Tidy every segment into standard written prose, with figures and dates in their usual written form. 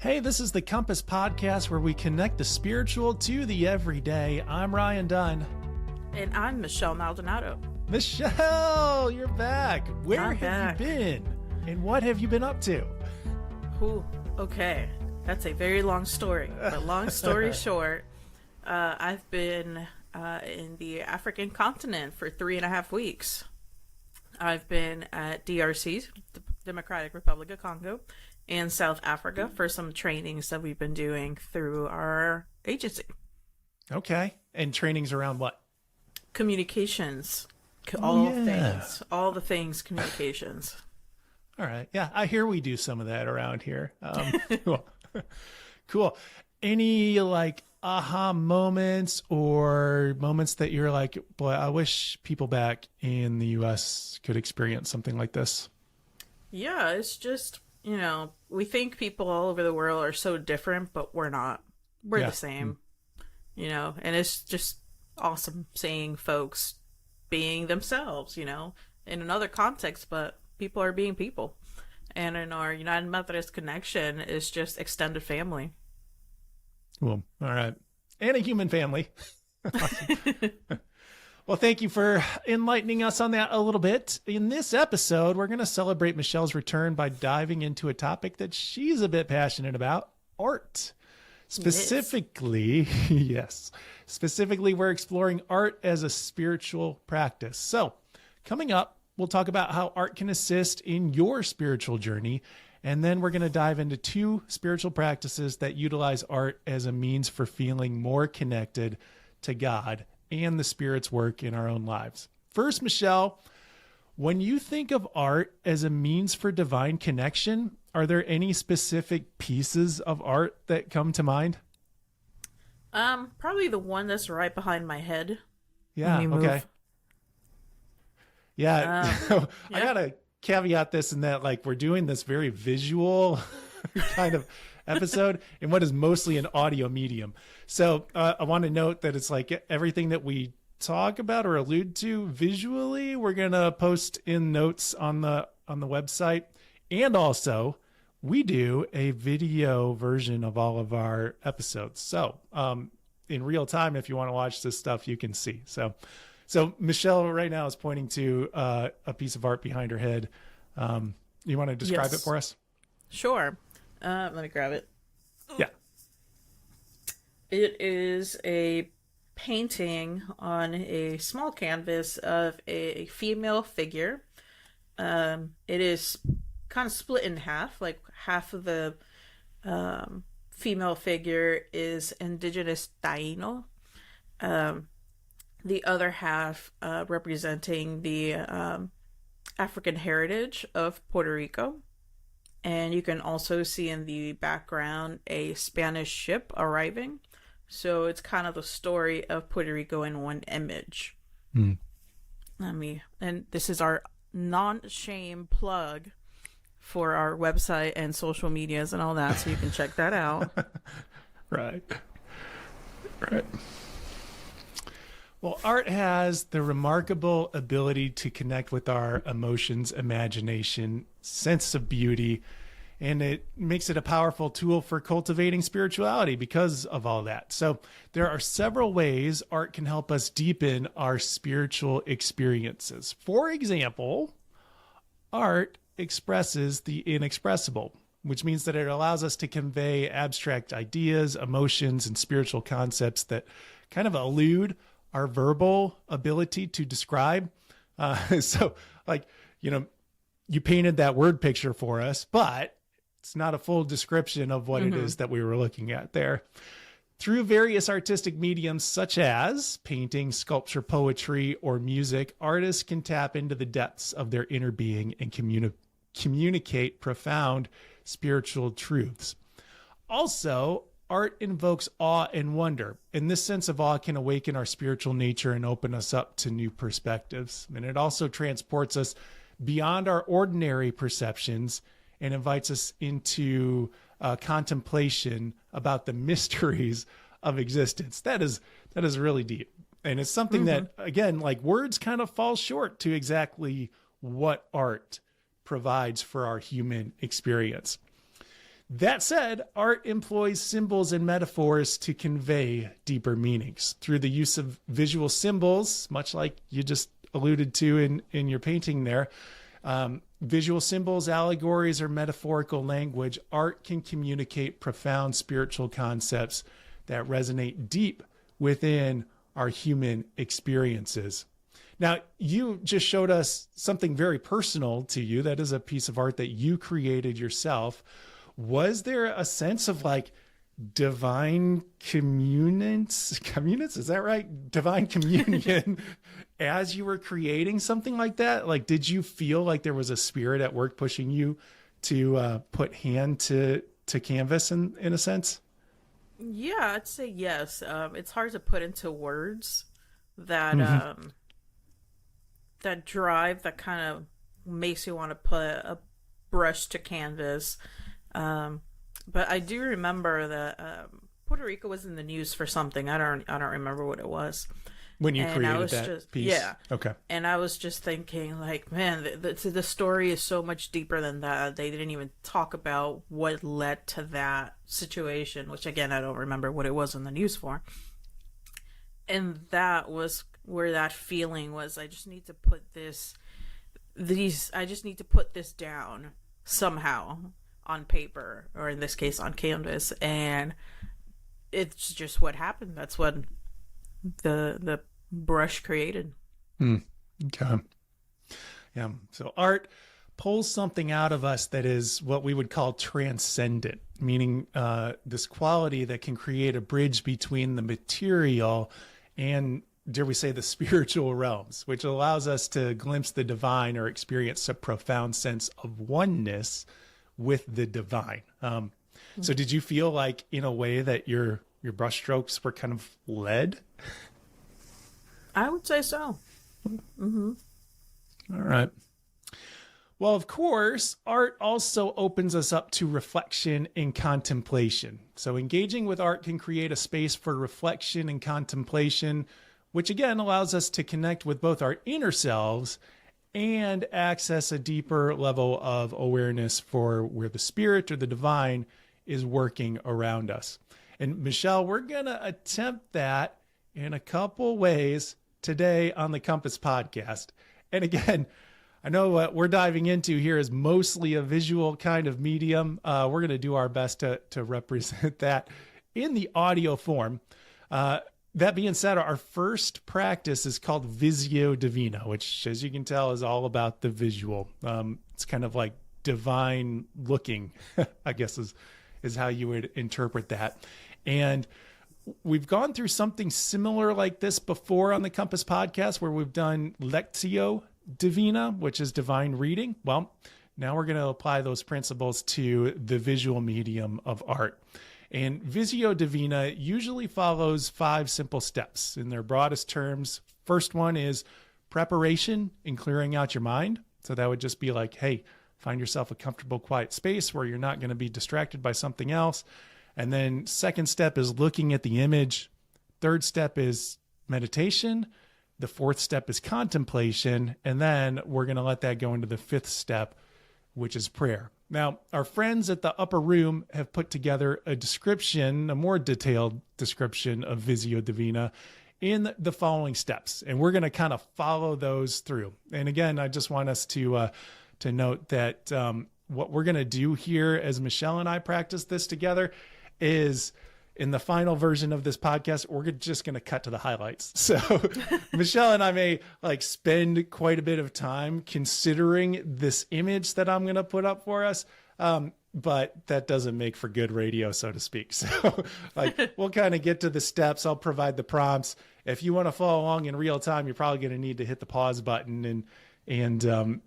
Hey, this is the Compass Podcast where we connect the spiritual to the everyday. I'm Ryan Dunn. And I'm Michelle Maldonado. Michelle, you're back. Where have you been? And what have you been up to? Ooh, okay. That's a very long story. But long story short, I've been in the African continent for 3.5 weeks. I've been at DRC, the Democratic Republic of Congo, and South Africa for some trainings that we've been doing through our agency. Okay. And trainings around what? Communications. All the things communications. All right. Yeah, I hear we do some of that around here. Cool. Any aha moments or moments that you're like, boy, I wish people back in the U.S. could experience something like this? Yeah, it's just, we think people all over the world are so different, but we're not. We're the same, and it's just awesome seeing folks being themselves, in another context, but people are being people. And in our United Methodist connection is just extended family. Cool. All right. And a human family. Well, thank you for enlightening us on that a little bit. In this episode, we're going to celebrate Michelle's return by diving into a topic that she's a bit passionate about, art. Specifically, Specifically, we're exploring art as a spiritual practice. So, coming up, we'll talk about how art can assist in your spiritual journey. And then we're going to dive into 2 spiritual practices that utilize art as a means for feeling more connected to God and the Spirit's work in our own lives. First, Michelle, when you think of art as a means for divine connection, are there any specific pieces of art that come to mind? Probably the one that's right behind my head. Yeah, okay. Yeah, I gotta caveat this in that we're doing this very visual kind of episode in what is mostly an audio medium. So I want to note that it's everything that we talk about or allude to visually, we're gonna post in notes on the website, and also we do a video version of all of our episodes. So in real time, if you want to watch this stuff, you can see. So Michelle right now is pointing to a piece of art behind her head. You want to describe it for us? Sure. Let me grab it. Yeah. It is a painting on a small canvas of a female figure. It is kind of split in half. Half of the female figure is indigenous Taino. The other half representing the African heritage of Puerto Rico. And you can also see in the background a Spanish ship arriving. So it's kind of the story of Puerto Rico in one image. And this is our non-shame plug for our website and social medias and all that, so you can check that out. Right. Well, art has the remarkable ability to connect with our emotions, imagination, sense of beauty, and it makes it a powerful tool for cultivating spirituality because of all that. So there are several ways art can help us deepen our spiritual experiences. For example, art expresses the inexpressible, which means that it allows us to convey abstract ideas, emotions, and spiritual concepts that kind of elude our verbal ability to describe. You painted that word picture for us, but it's not a full description of what it is that we were looking at there. Through various artistic mediums such as painting, sculpture, poetry, or music, artists can tap into the depths of their inner being and communicate profound spiritual truths. Also, art invokes awe and wonder, and this sense of awe can awaken our spiritual nature and open us up to new perspectives. And it also transports us beyond our ordinary perceptions and invites us into contemplation about the mysteries of existence. That is really deep. And it's something that, again, words kind of fall short to exactly what art provides for our human experience. That said, art employs symbols and metaphors to convey deeper meanings. Through the use of visual symbols, much like you just alluded to in your painting there, visual symbols, allegories, or metaphorical language, art can communicate profound spiritual concepts that resonate deep within our human experiences. Now, you just showed us something very personal to you. That is a piece of art that you created yourself. Was there a sense of like divine communions, is that right? Divine communion as you were creating something like that? Like, did you feel like there was a spirit at work pushing you to put hand to canvas in a sense? Yeah, I'd say yes. It's hard to put into words that that drive that kind of makes you want to put a brush to canvas. But I do remember that Puerto Rico was in the news for something. I don't remember what it was. When you created that piece? Yeah. Okay. And I was just thinking, like, man, the story is so much deeper than that. They didn't even talk about what led to that situation, which, again, I don't remember what it was in the news for. And that was where that feeling was. I just need to put this down somehow on paper, or in this case on canvas. And it's just what happened. That's what the brush created. Okay. Yeah. So art pulls something out of us that is what we would call transcendent, meaning this quality that can create a bridge between the material and, dare we say, the spiritual realms, which allows us to glimpse the divine or experience a profound sense of oneness with the divine. So did you feel like, in a way, that your brushstrokes were kind of led? I would say so. All right. Well, of course, art also opens us up to reflection and contemplation. So engaging with art can create a space for reflection and contemplation, which again allows us to connect with both our inner selves and access a deeper level of awareness for where the spirit or the divine is working around us. And Michelle, we're going to attempt that in a couple ways today on the Compass podcast. And again, I know what we're diving into here is mostly a visual kind of medium. We're going to do our best to represent that in the audio form. That being said, our first practice is called Visio Divina, which, as you can tell, is all about the visual. It's kind of like divine looking, I guess is how you would interpret that. And we've gone through something similar like this before on the Compass podcast, where we've done Lectio Divina, which is divine reading. Well, now we're going to apply those principles to the visual medium of art. And Visio Divina usually follows 5 simple steps in their broadest terms. First one is preparation and clearing out your mind. So that would just be like, hey, find yourself a comfortable, quiet space where you're not going to be distracted by something else. And then second step is looking at the image. Third step is meditation. The fourth step is contemplation. And then we're going to let that go into the 5th step, which is prayer. Now, our friends at the Upper Room have put together a description, a more detailed description of Visio Divina in the following steps. And we're going to kind of follow those through. And again, I just want us to note that what we're going to do here as Michelle and I practice this together is, in the final version of this podcast, we're just going to cut to the highlights. So Michelle and I may spend quite a bit of time considering this image that I'm going to put up for us. But that doesn't make for good radio, so to speak. So we'll kind of get to the steps. I'll provide the prompts. If you want to follow along in real time, you're probably going to need to hit the pause button and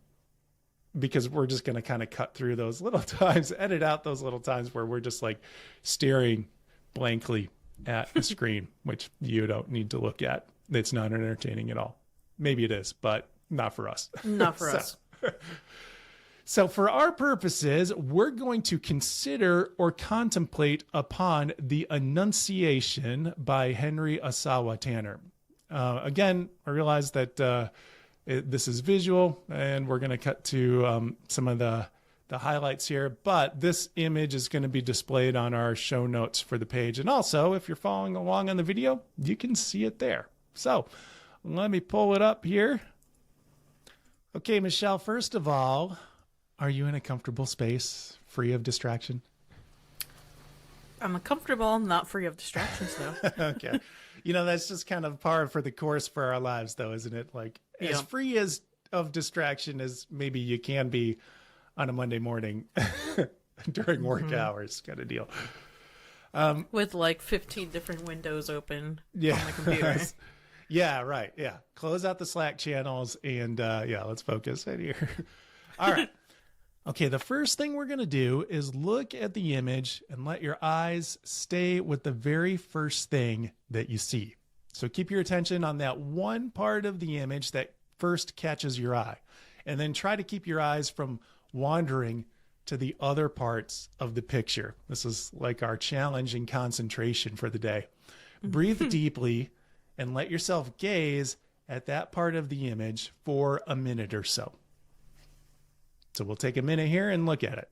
because we're just going to kind of cut through those little times, edit out those little times where we're just staring blankly at a screen, which you don't need to look at. It's not entertaining at all. Maybe it is, but not for us. Not for us. So for our purposes, we're going to consider or contemplate upon the Annunciation by Henry Ossawa Tanner. Again, I realize that this is visual, and we're going to cut to some of the the highlights here, but this image is going to be displayed on our show notes for the page. And also, if you're following along on the video, you can see it there. So let me pull it up here. Okay, Michelle, first of all, are you in a comfortable space, free of distraction? I'm comfortable, not free of distractions, though. Okay. That's just kind of par for the course for our lives, though, isn't it? Like, as free as of distraction as maybe you can be on a Monday morning during work hours, kind of deal. With like 15 different windows open on the computer. Yeah, right. Yeah. Close out the Slack channels and let's focus in here. All right. Okay, the first thing we're going to do is look at the image and let your eyes stay with the very first thing that you see. So keep your attention on that one part of the image that first catches your eye, and then try to keep your eyes from wandering to the other parts of the picture. This is like our challenge in concentration for the day. Breathe deeply and let yourself gaze at that part of the image for a minute or so. So we'll take a minute here and look at it.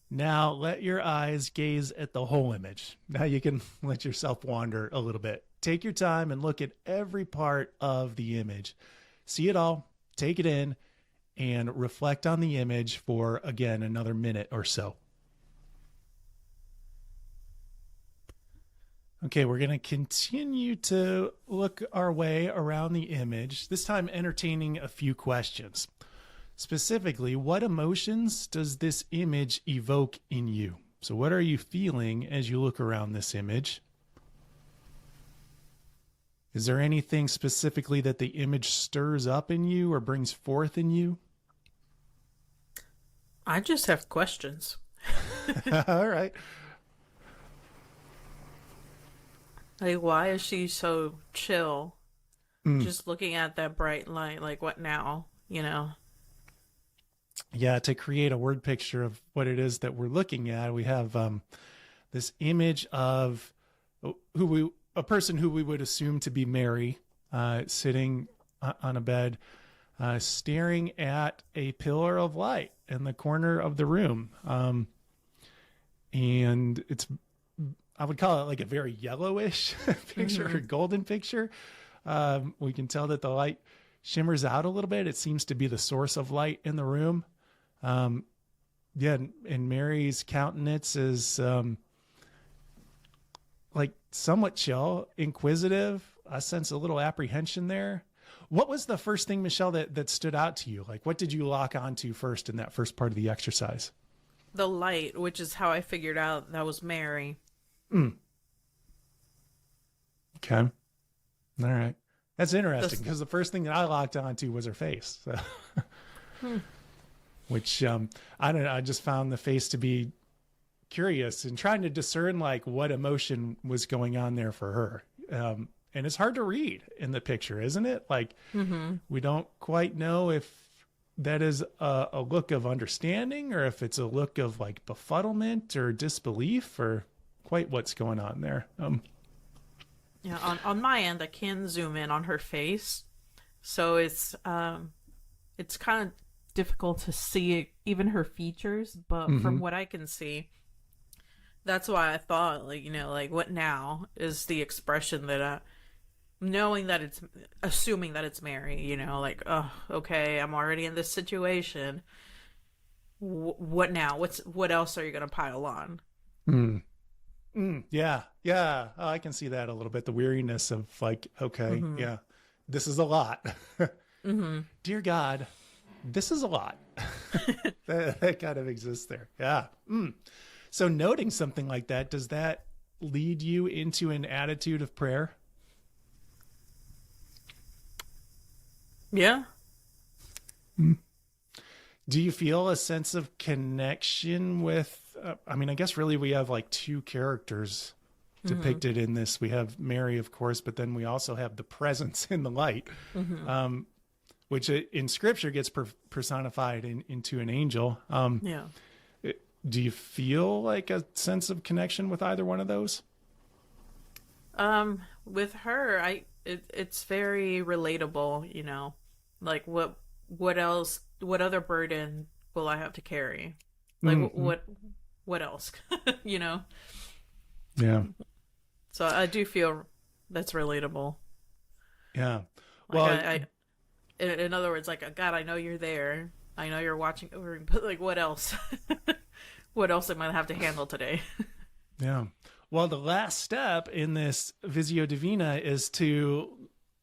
Now let your eyes gaze at the whole image. Now you can let yourself wander a little bit. Take your time and look at every part of the image. See it all, take it in, and reflect on the image for, again, another minute or so. Okay, we're going to continue to look our way around the image, this time entertaining a few questions. Specifically, what emotions does this image evoke in you? So what are you feeling as you look around this image? Is there anything specifically that the image stirs up in you or brings forth in you? I just have questions. All right. Like, why is she so chill? Just looking at that bright light, like, what now? Yeah, to create a word picture of what it is that we're looking at, we have this image of a person who we would assume to be Mary, sitting on a bed, staring at a pillar of light in the corner of the room. And I would call it like a very yellowish picture, or golden picture. We can tell that the light shimmers out a little bit. It seems to be the source of light in the room. And Mary's countenance is like somewhat chill, inquisitive. I sense a little apprehension there. What was the first thing, Michelle, that stood out to you? Like, what did you lock onto first in that first part of the exercise? The light, which is how I figured out that was Mary. Okay. All right. That's interesting because the first thing that I locked onto was her face. So. Which, I don't know. I just found the face to be curious and trying to discern like what emotion was going on there for her. And it's hard to read in the picture, isn't it? Like, we don't quite know if that is a look of understanding or if it's a look of like befuddlement or disbelief or quite what's going on there. Yeah, on my end, I can zoom in on her face, so it's kind of difficult to see even her features. But from what I can see, that's why I thought, like what now is the expression that assuming that it's Mary. Like, oh, okay, I'm already in this situation. What now? What else are you gonna pile on? Yeah. Oh, I can see that a little bit. The weariness of like, okay, yeah, this is a lot. Dear God, this is a lot. that kind of exists there. Yeah. So noting something like that, does that lead you into an attitude of prayer? Yeah. Do you feel a sense of connection with, I guess really we have like two characters depicted in this. We have Mary, of course, but then we also have the presence in the light, which in scripture gets personified into an angel. Yeah. Do you feel like a sense of connection with either one of those? With her, it's very relatable, like what what else? What other burden will I have to carry? Like, what else? You know? Yeah. So I do feel that's relatable. Yeah. Like, Well, in other words, like, God, I know you're there. I know you're watching over me, but like, what else? What else am I gonna have to handle today? yeah. Well, the last step in this Visio Divina is to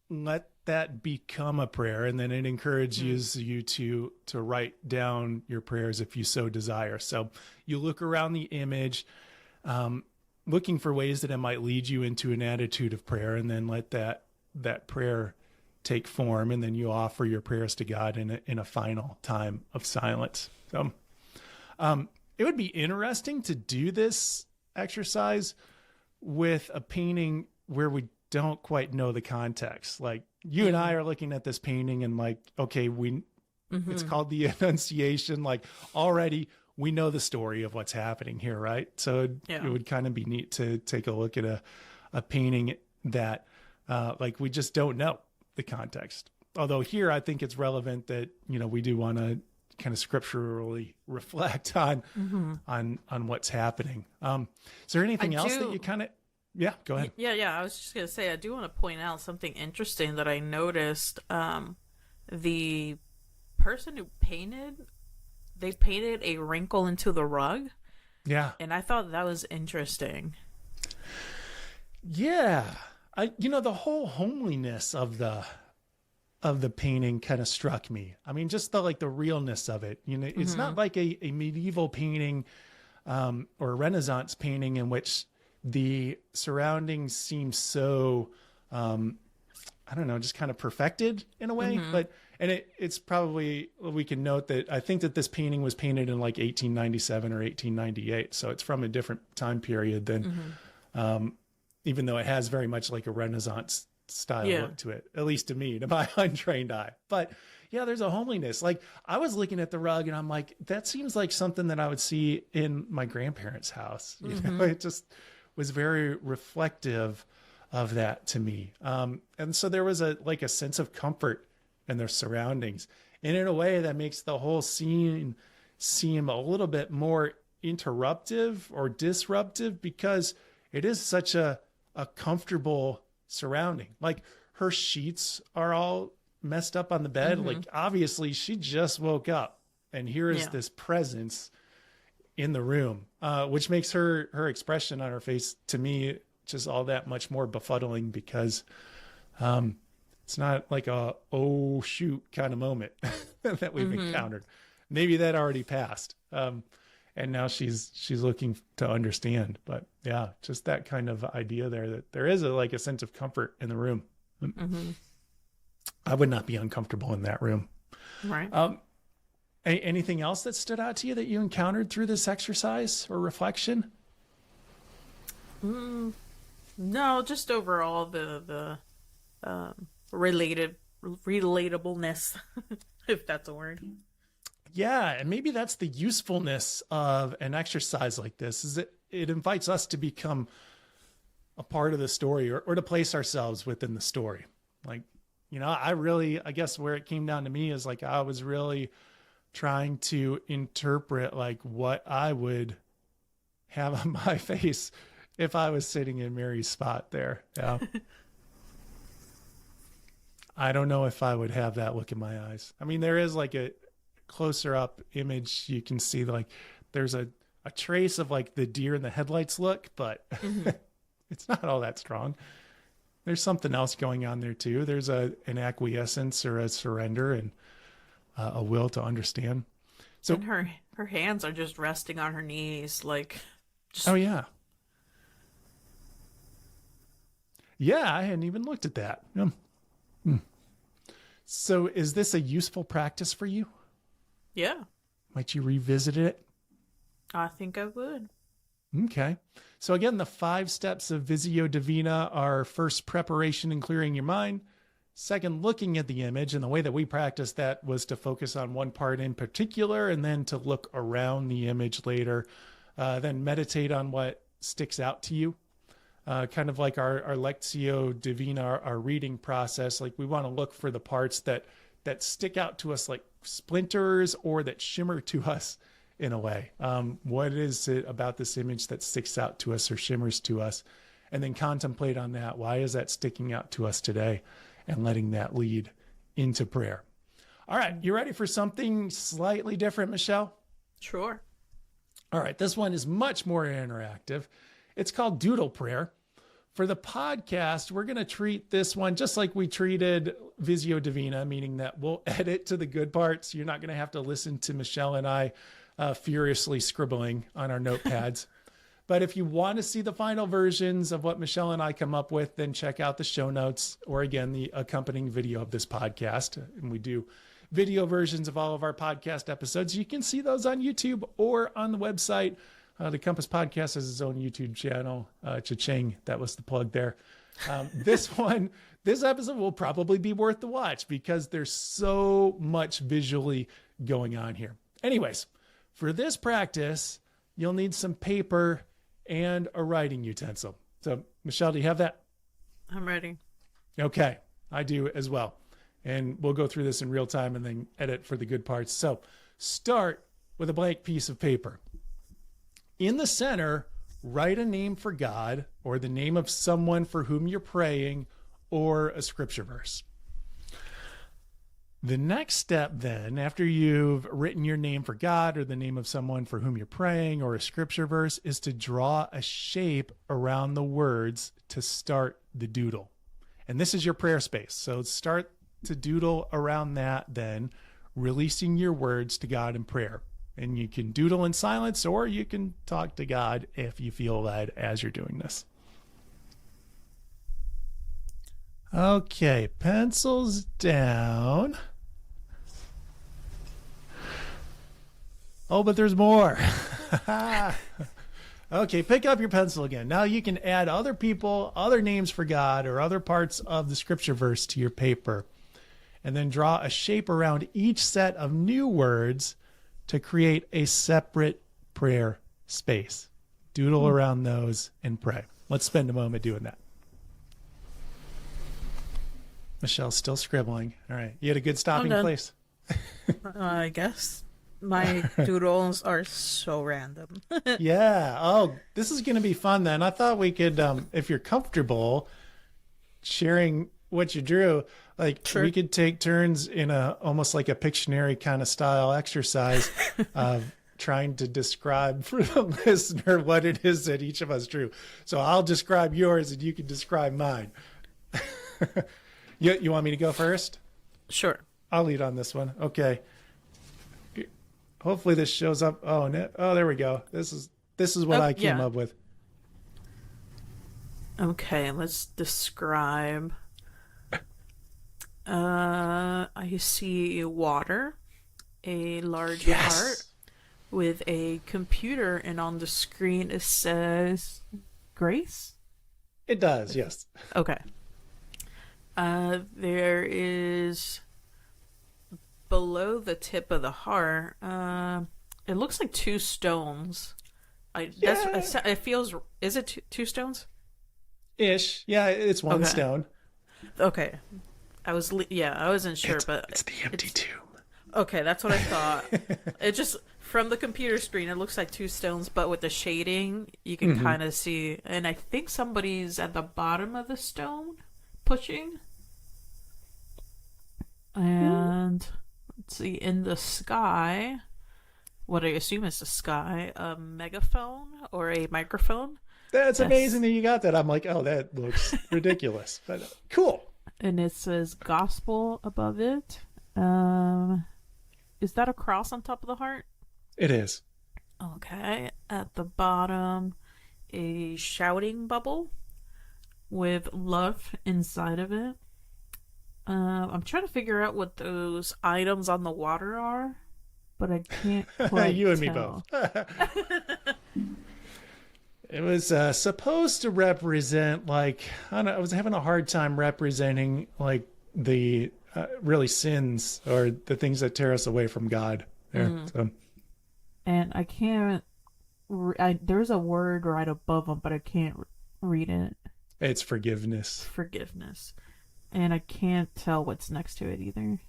let that become a prayer, and then it encourages you to write down your prayers if you so desire. So you look around the image, looking for ways that it might lead you into an attitude of prayer, and then let that prayer take form, and then you offer your prayers to God in a final time of silence. So it would be interesting to do this exercise with a painting where we don't quite know the context. Like you and I are looking at this painting and like, okay, it's called the Annunciation. Like already we know the story of what's happening here, right? So it would kind of be neat to take a look at a painting that like we just don't know the context. Although here I think it's relevant that, we do want to kind of scripturally reflect on what's happening. Is there anything else that you kind of, yeah, go ahead. Yeah. I was just going to say, I do want to point out something interesting that I noticed. The person who they painted a wrinkle into the rug. Yeah. And I thought that was interesting. Yeah. The whole homeliness of the painting kind of struck me. I mean, just the realness of it. It's not like a medieval painting or a Renaissance painting in which the surroundings seem so, I don't know, just kind of perfected in a way. It's probably, we can note that I think that this painting was painted in like 1897 or 1898. So it's from a different time period than, even though it has very much like a Renaissance style look to it, at least to me, to my untrained eye. But yeah, there's a homeliness. Like I was looking at the rug and I'm like, that seems like something that I would see in my grandparents' house. It just was very reflective of that to me. And so there was a sense of comfort in their surroundings. And in a way that makes the whole scene seem a little bit more interruptive or disruptive because it is such a comfortable surrounding. Like her sheets are all messed up on the bed. Like obviously she just woke up and here is this presence in the room, which makes her expression on her face to me just all that much more befuddling because it's not like a oh shoot kind of moment that we've encountered. Maybe that already passed, and now she's looking to understand. But yeah, just that kind of idea there that there is a sense of comfort in the room. I would not be uncomfortable in that room. Right. Anything else that stood out to you that you encountered through this exercise or reflection? No, just overall the relatableness, if that's a word. Yeah, and maybe that's the usefulness of an exercise like this, is that it invites us to become a part of the story or to place ourselves within the story. Like, I guess where it came down to me is like I was really trying to interpret like what I would have on my face if I was sitting in Mary's spot there. Yeah. I don't know if I would have that look in my eyes. I mean, there is like a closer up image. You can see like there's a trace of like the deer in the headlights look, but it's not all that strong. There's something else going on there too. There's an acquiescence or a surrender and a will to understand. So and her hands are just resting on her knees, like. Oh yeah. Yeah, I hadn't even looked at that. So is this a useful practice for you? Yeah. Might you revisit it? I think I would. Okay. So again, the 5 steps of Visio Divina are first, preparation and clearing your mind. Second, looking at the image. And the way that we practiced that was to focus on one part in particular and then to look around the image later. Then meditate on what sticks out to you. Kind of like our Lectio Divina, our reading process. Like we want to look for the parts that that stick out to us like splinters or that shimmer to us in a way. What is it about this image that sticks out to us or shimmers to us? And then contemplate on that. Why is that sticking out to us today? And letting that lead into prayer. All right, you ready for something slightly different, Michelle? Sure. All right, this one is much more interactive. It's called Doodle Prayer. For the podcast, we're going to treat this one just like we treated Visio Divina, meaning that we'll edit to the good parts. You're not going to have to listen to Michelle and I furiously scribbling on our notepads. But if you want to see the final versions of what Michelle and I come up with, then check out the show notes or, again, the accompanying video of this podcast. And we do video versions of all of our podcast episodes. You can see those on YouTube or on the website. The Compass Podcast has its own YouTube channel. Cha-ching, that was the plug there. This episode will probably be worth the watch because there's so much visually going on here. Anyways, for this practice, you'll need some paper and a writing utensil. So, Michelle, do you have that? I'm ready. Okay, I do as well. And we'll go through this in real time and then edit for the good parts. So, start with a blank piece of paper. In the center, write a name for God or the name of someone for whom you're praying or a scripture verse. The next step then, after you've written your name for God or the name of someone for whom you're praying or a scripture verse, is to draw a shape around the words to start the doodle. And this is your prayer space. So start to doodle around that then, releasing your words to God in prayer. And you can doodle in silence or you can talk to God if you feel led as you're doing this. Okay, pencils down. Oh, but there's more. Okay, pick up your pencil again. Now you can add other people, other names for God, or other parts of the scripture verse to your paper. And then draw a shape around each set of new words to create a separate prayer space. Doodle around those and pray. Let's spend a moment doing that. Michelle's still scribbling. All right. You had a good stopping place? I guess. My doodles are so random. Yeah. Oh, this is going to be fun then. I thought we could, if you're comfortable sharing what you drew, like sure. We could take turns in almost like a Pictionary kind of style exercise of trying to describe for the listener what it is that each of us drew. So I'll describe yours and you can describe mine. You want me to go first? Sure. I'll lead on this one. Okay. Hopefully this shows up. Oh, there we go. This is what I came up with. Okay, let's describe. I see water, a large heart with a computer, and on the screen it says Grace? It does, yes. Okay. There is below the tip of the heart, it looks like two stones. It feels, is it two stones? Ish. Yeah, it's one stone. Okay. I wasn't sure, but it's the empty tomb. Okay, that's what I thought. It just, from the computer screen, it looks like two stones, but with the shading, you can kind of see, and I think somebody's at the bottom of the stone pushing. And let's see, in the sky, what I assume is the sky, a megaphone or a microphone. That's amazing that you got that. I'm like, oh, that looks ridiculous, but cool. And it says gospel above it. Is that a cross on top of the heart? It is. Okay. At the bottom, a shouting bubble with love inside of it. I'm trying to figure out what those items on the water are, but I can't quite You and tell. me both. It was supposed to represent, like, I don't know, I was having a hard time representing, like, the really sins or the things that tear us away from God. There. So. And I can't, there's a word right above them, but I can't read it. It's forgiveness. Forgiveness. And I can't tell what's next to it either.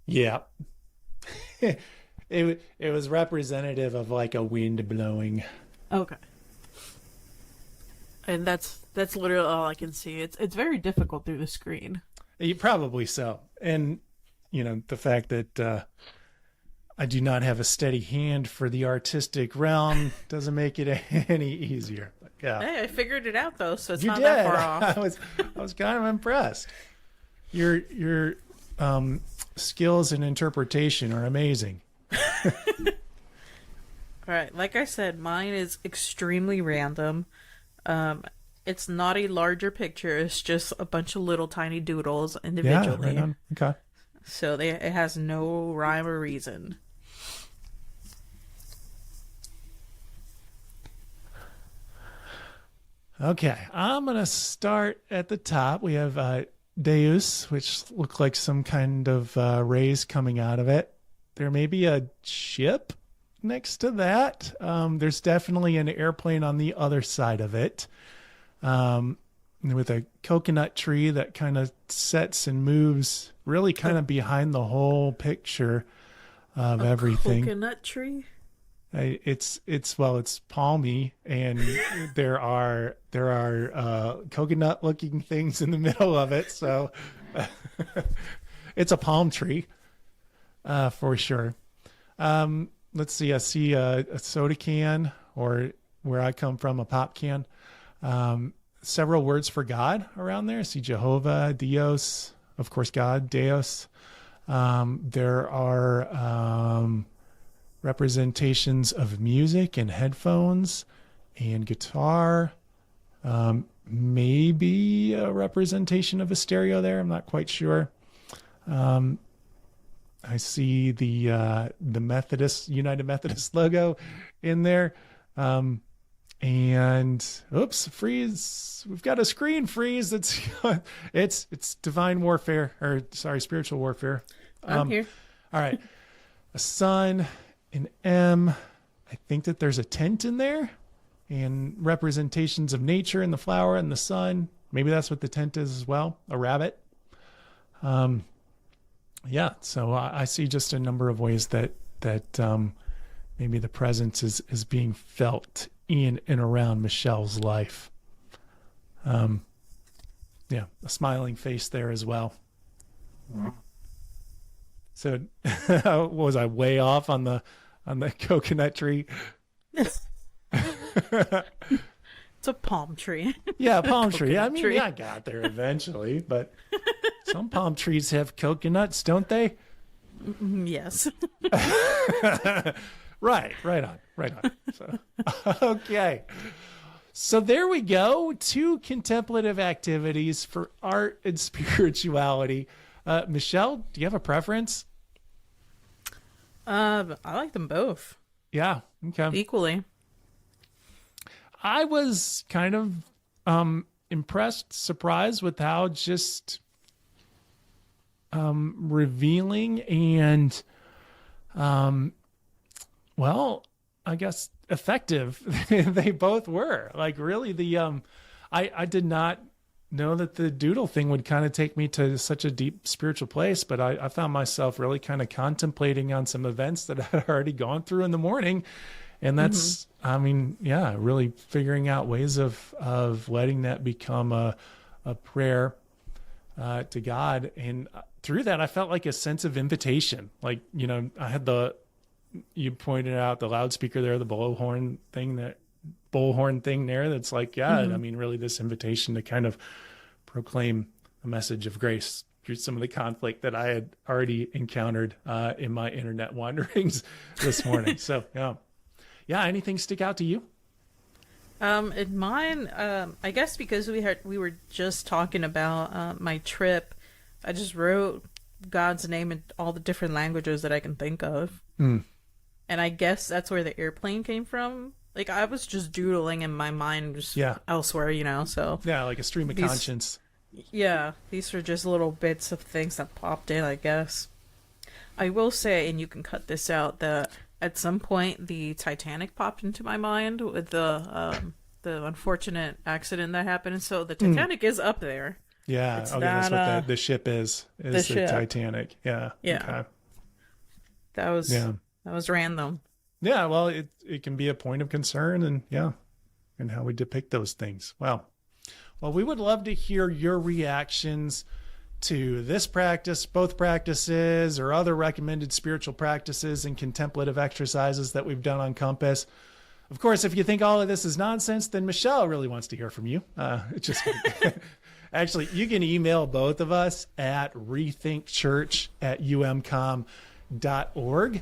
Yeah. It was representative of like a wind blowing. Okay. And that's literally all I can see. It's very difficult through the screen. Probably so. And, the fact that I do not have a steady hand for the artistic realm doesn't make it any easier. But yeah. Hey, I figured it out though, so it's You not did. that far off. I was kind of impressed. Your skills and interpretation are amazing. All right, like I said, mine is extremely random. It's not a larger picture. It's just a bunch of little tiny doodles individually. Yeah, right on. Okay. So it has no rhyme or reason. Okay, I'm going to start at the top. We have Deus, which look like some kind of rays coming out of it. There may be a ship next to that. There's definitely an airplane on the other side of it, with a coconut tree that kind of sets and moves really kind of behind the whole picture of everything. Coconut tree? It's palmy, and there are coconut looking things in the middle of it, so it's a palm tree for sure. Let's see, I see a soda can, or where I come from, a pop can. Several words for God around there. I see Jehovah, Dios, of course God, Deus. There are representations of music and headphones and guitar. Maybe a representation of a stereo there. I'm not quite sure. I see the United Methodist logo in there. And oops, freeze. We've got a screen freeze. It's divine warfare, or sorry, spiritual warfare. I'm here. All right. A sun, an M. I think that there's a tent in there, and representations of nature and the flower and the sun. Maybe that's what the tent is as well. A rabbit. Yeah. So I see just a number of ways that maybe the presence is being felt in and around Michelle's life. Yeah, a smiling face there as well. So was I way off on the coconut tree? It's a palm tree. Yeah, palm tree. I mean, tree. yeah, I got there eventually, but some palm trees have coconuts, don't they? Yes. Right on. So, okay. So there we go. 2 contemplative activities for art and spirituality. Michelle, do you have a preference? I like them both. Yeah. Okay. Equally. I was kind of impressed, surprised with how just revealing and I guess effective they both were. Like really I did not know that the doodle thing would kind of take me to such a deep spiritual place, but I found myself really kind of contemplating on some events that I had already gone through in the morning. And that's, I mean, yeah, really figuring out ways of letting that become a prayer to God. And through that, I felt like a sense of invitation. Like, I had you pointed out the loudspeaker there, the bullhorn thing there. That's like, yeah, I mean, really this invitation to kind of proclaim a message of grace through some of the conflict that I had already encountered in my internet wanderings this morning. So, yeah. Anything stick out to you? In mine, I guess because we were just talking about my trip, I just wrote God's name in all the different languages that I can think of. And I guess that's where the airplane came from. Like, I was just doodling in my mind just elsewhere, so. Yeah, like a stream of conscience. Yeah, these are just little bits of things that popped in, I guess. I will say, and you can cut this out, that at some point the Titanic popped into my mind with the unfortunate accident that happened. So the Titanic is up there. Yeah, it's that's what the ship is. The ship. Titanic. Yeah. Yeah. Okay. That was random. Yeah, well, it can be a point of concern, and how we depict those things. Well, we would love to hear your reactions to this practice, both practices, or other recommended spiritual practices and contemplative exercises that we've done on Compass. Of course, if you think all of this is nonsense, then Michelle really wants to hear from you. Actually, you can email both of us at rethinkchurch@umcom.org.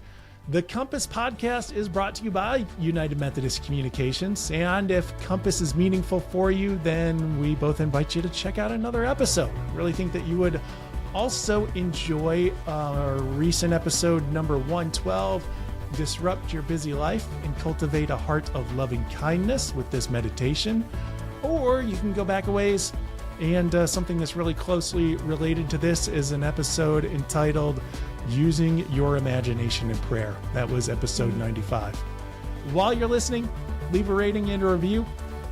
The Compass podcast is brought to you by United Methodist Communications. And if Compass is meaningful for you, then we both invite you to check out another episode. I really think that you would also enjoy our recent episode number 112, Disrupt Your Busy Life and Cultivate a Heart of Loving Kindness with this meditation. Or you can go back a ways, and something that's really closely related to this is an episode entitled Using Your Imagination in Prayer. That was episode 95. While you're listening, leave a rating and a review.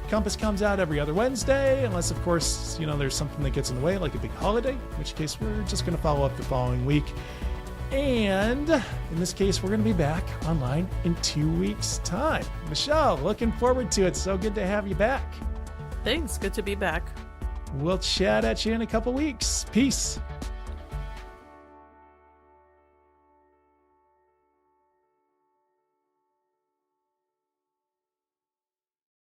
Compass comes out every other Wednesday, unless, of course, there's something that gets in the way, like a big holiday, in which case we're just going to follow up the following week. And in this case, we're going to be back online in 2 weeks' time. Michelle, looking forward to it. So good to have you back. Thanks. Good to be back. We'll chat at you in a couple weeks. Peace.